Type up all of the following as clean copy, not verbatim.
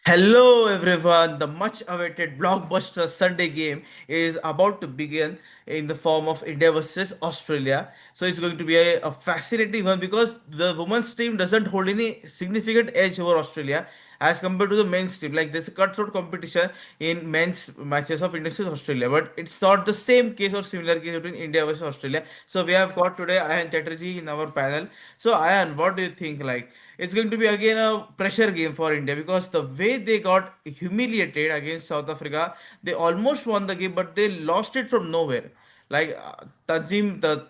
Hello everyone, the much awaited blockbuster Sunday game is about to begin in the form of India versus Australia. So it's going to be a fascinating one because the women's team doesn't hold any significant edge over Australia as compared to the men's team. Like there's a cutthroat competition in men's matches of India versus Australia, but it's not the same case or similar case between India versus Australia. So we have got today Ayan Chatterjee in our panel. So Ayan, what do you think? Like it's going to be again a pressure game for India because the way they got humiliated against South Africa, they almost won the game, but they lost it from nowhere. Like Tanzim, the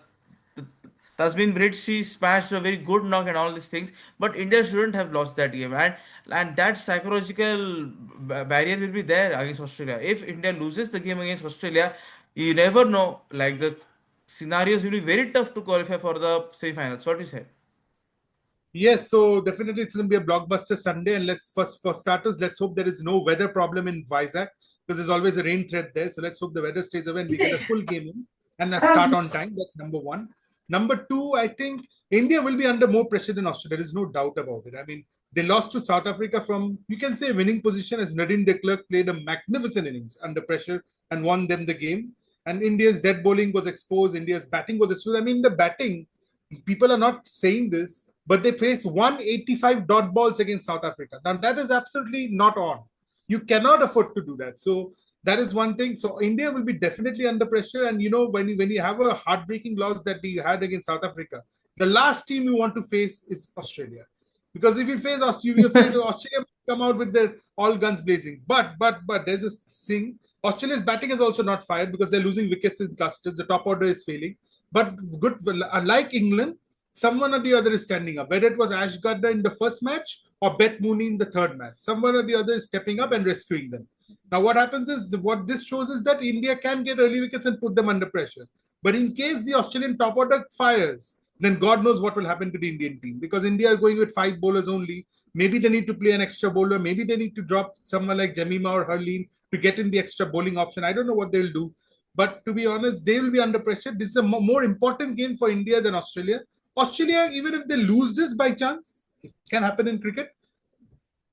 Tasmin Bridge, she smashed a very good knock and all these things, but India shouldn't have lost that game, and that psychological barrier will be there against Australia. If India loses the game against Australia, you never know. Like the scenarios will be very tough to qualify for the semi-finals. What do you say? Yes, so definitely it's going to be a blockbuster Sunday. And let's first, for starters, let's hope there is no weather problem in Vizag because there's always a rain threat there. So let's hope the weather stays away and we get a full game in and start on time. That's number one. Number two, I think India will be under more pressure than Australia. There is no doubt about it. I mean, they lost to South Africa from, you can say, winning position as Nadine de Klerk played a magnificent innings under pressure and won them the game. And India's dead bowling was exposed. India's batting was exposed. I mean, the batting, people are not saying this, but they faced 185 dot balls against South Africa. Now that is absolutely not on. You cannot afford to do that. So that is one thing. So India will be definitely under pressure. And when you have a heartbreaking loss that we had against South Africa, the last team you want to face is Australia. Because if you face Australia, Australia come out with their all guns blazing. But there's this thing. Australia's batting is also not fired because they're losing wickets in clusters. The top order is failing. But good, like England, someone or the other is standing up. Whether it was Ash Gudda in the first match or Beth Mooney in the third match, someone or the other is stepping up and rescuing them. Now, what happens is what this shows is that India can get early wickets and put them under pressure. But in case the Australian top order fires, then God knows what will happen to the Indian team because India are going with five bowlers only. Maybe they need to play an extra bowler. Maybe they need to drop someone like Jamima or Harleen to get in the extra bowling option. I don't know what they'll do. But to be honest, they will be under pressure. This is a more important game for India than Australia. Australia, even if they lose this by chance, it can happen in cricket,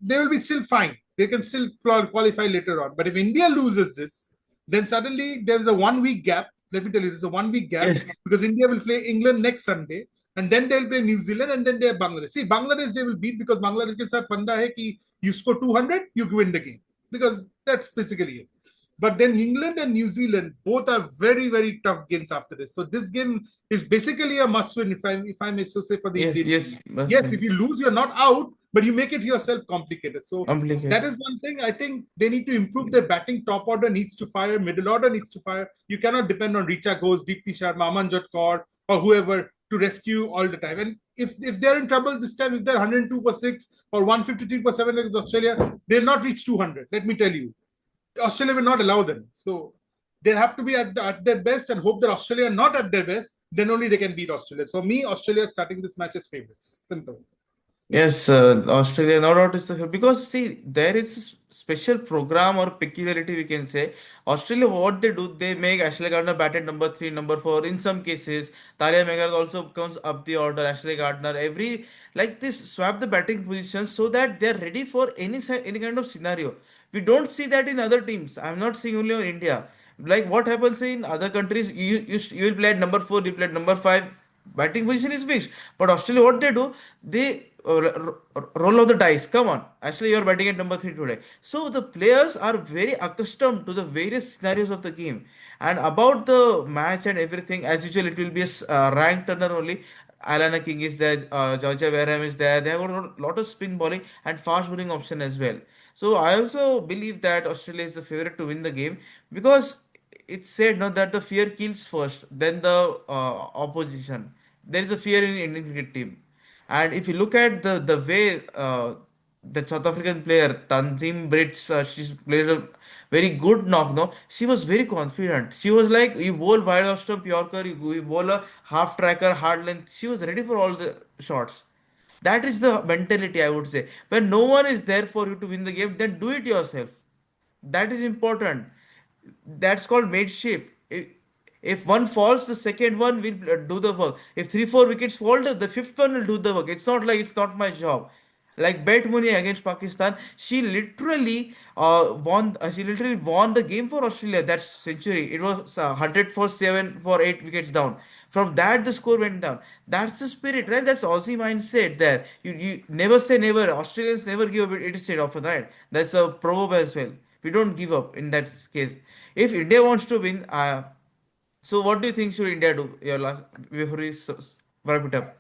they will be still fine. They can still qualify later on. But if India loses this, then suddenly there's a 1 week gap. Let me tell you, there's a 1 week gap Yes. because India will play England next Sunday, and then they'll play New Zealand, and then they're Bangladesh. See, Bangladesh they will beat because Bangladesh ke saath funda hai ki you score 200, you win the game because that's basically it. But then England and New Zealand both are very, very tough games after this. So this game is basically a must-win, if I may so say, for the Yes, Indian yes, team. must Yes, be if you lose, you're not out, but you make it yourself complicated. So that complicated. is one thing. I think they need to improve their batting. Top order needs to fire, middle order needs to fire. You cannot depend on Richa Ghosh, Deepti Sharma, Amanjot Kaur, or whoever to rescue all the time. And if they're in trouble this time, if they're 102 for 6 or 153 for 7 against Australia, they'll not reach 200. Let me tell you. Australia will not allow them. So they have to be at their best and hope that Australia are not at their best. Then only they can beat Australia. So me, Australia is starting this match as favorites. Simple. Yes, Australia, no doubt is the because see there is a special program or peculiarity we can say. Australia, what they do, they make Ashley Gardner bat at number three, number four. In some cases, Talia Megar also comes up the order. Ashley Gardner, every like this swap the batting positions so that they are ready for any kind of scenario. We don't see that in other teams. I'm not seeing only on India. Like what happens in other countries, you will play at number four, you play at number five. Batting position is fixed. But Australia, what they do, they roll of the dice. Come on, actually, you're batting at number three today. So the players are very accustomed to the various scenarios of the game. And about the match and everything, as usual, it will be a rank turner only. Alana King is there, Georgia Wareham is there. They have got a lot of spin bowling and fast bowling option as well. So I also believe that Australia is the favorite to win the game because it's said no that the fear kills first, then the opposition. There is a fear in Indian cricket team, and if you look at the way the South African player Tanzim Brits, she's played a very good knock. No, she was very confident. She was like you bowl wide off stump Yorker, you bowl a half tracker, hard length. She was ready for all the shots. That is the mentality I would say. When no one is there for you to win the game, then do it yourself. That is important. That's called mateship. If one falls, the second one will do the work. If three, four wickets fall, the fifth one will do the work. It's not like it's not my job. Like Bet Muni against Pakistan, she literally won the game for Australia. That century, it was 100 for 7 for 8 wickets down. From that, the score went down. That's the spirit, right? That's Aussie mindset there. You never say never. Australians never give up. It is said often, right? That's a proverb as well. We don't give up in that case. If India wants to win, so what do you think should India do? Your last before we wrap it up.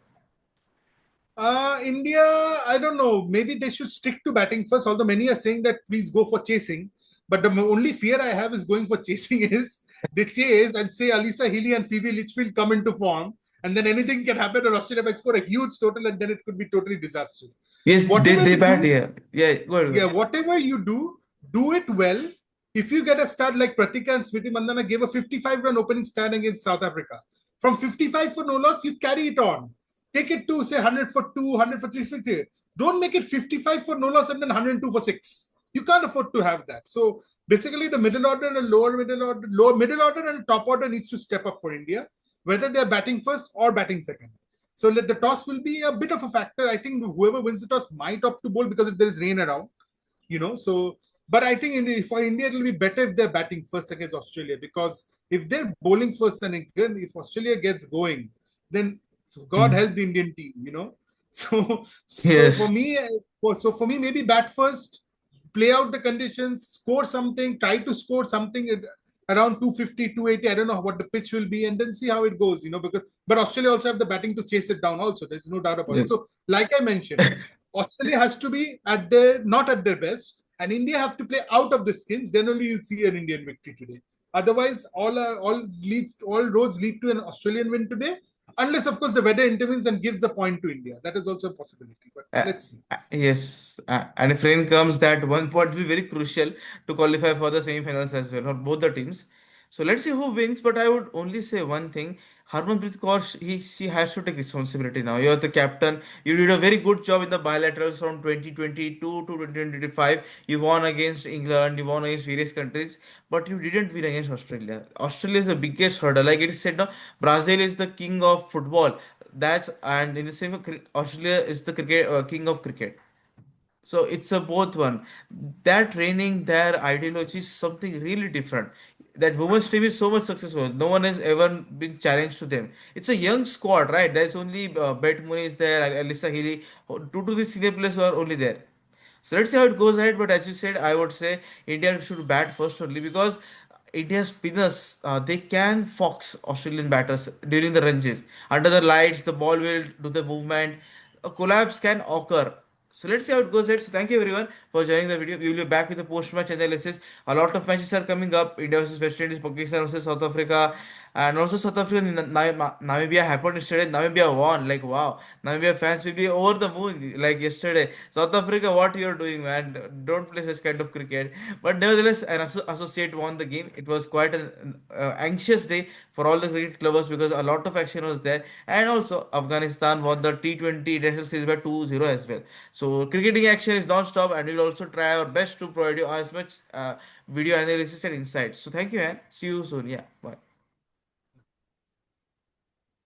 India, I don't know. Maybe they should stick to batting first. Although many are saying that please go for chasing, but the only fear I have is going for chasing is they chase and say Alisa Healy and CB Litchfield come into form, and then anything can happen. And Australia might score a huge total, and then it could be totally disastrous. Yes, Whatever they you bat. do, Yeah, yeah. Go ahead, go yeah, ahead. whatever you do it well. If you get a start like Pratika and Smriti Mandana gave a 55-run opening stand against South Africa, from 55 for no loss, you carry it on. Take it to say 100 for 2, 100 for 350. Don't make it 55 for no loss and then 102 for 6. You can't afford to have that. So basically, the middle order and the lower middle order and top order needs to step up for India, whether they're batting first or batting second. So the toss will be a bit of a factor. I think whoever wins the toss might opt to bowl because if there is rain around, so but I think for India it will be better if they're batting first against Australia, because if they're bowling first and again if Australia gets going, then so God Mm. help the Indian team. So for Yes, me, for me, maybe bat first, play out the conditions, score something, try to score something around 250, 280. I don't know what the pitch will be, and then see how it goes. Because but Australia also have the batting to chase it down. Also, there's no doubt about it. yes. So, like I mentioned, Australia has to be at their not at their best, and India have to play out of the skins. Then only you see an Indian victory today. Otherwise, all roads lead to an Australian win today, unless of course the weather intervenes and gives the point to India. That is also a possibility. But Uh, let's see. yes, and if rain comes, that one point will be very crucial to qualify for the semi-finals as well for both the teams. So let's see who wins. But I would only say one thing: Harmanpreet Kaur, she has to take responsibility now. You're the captain. You did a very good job in the bilaterals from 2022 to 2025. You won against England. You won against various countries, but you didn't win against Australia. Australia is the biggest hurdle. Like it is said now, Brazil is the king of football. That's and in the same way, Australia is the cricket king of cricket. So it's a both one. That training, their ideology is something really different. That women's team is so much successful. No one has ever been challenged to them. It's a young squad, right? There's only Bet Mooney is there, Alyssa Healy, two to the senior players who are only there. So let's see how it goes ahead. But as you said, I would say India should bat first only because India's spinners they can fox Australian batters during the ranges. Under the lights, the ball will do the movement. A collapse can occur. So let's see how it goes ahead. So thank you everyone for joining the video. We will be back with the post-match analysis. A lot of matches are coming up. India versus West Indies, Pakistan versus South Africa, and also South Africa and Namibia happened yesterday. Namibia won. Like wow, Namibia fans will be over the moon. Like yesterday, South Africa, what you are doing, man? Don't play such kind of cricket. But nevertheless, an associate won the game. It was quite an anxious day for all the cricket lovers because a lot of action was there. And also, Afghanistan won the T20 International Series by 2-0 as well. So, cricketing action is non-stop, and we'll also try our best to provide you as much video analysis and insights. So, thank you, and see you soon. Yeah, bye.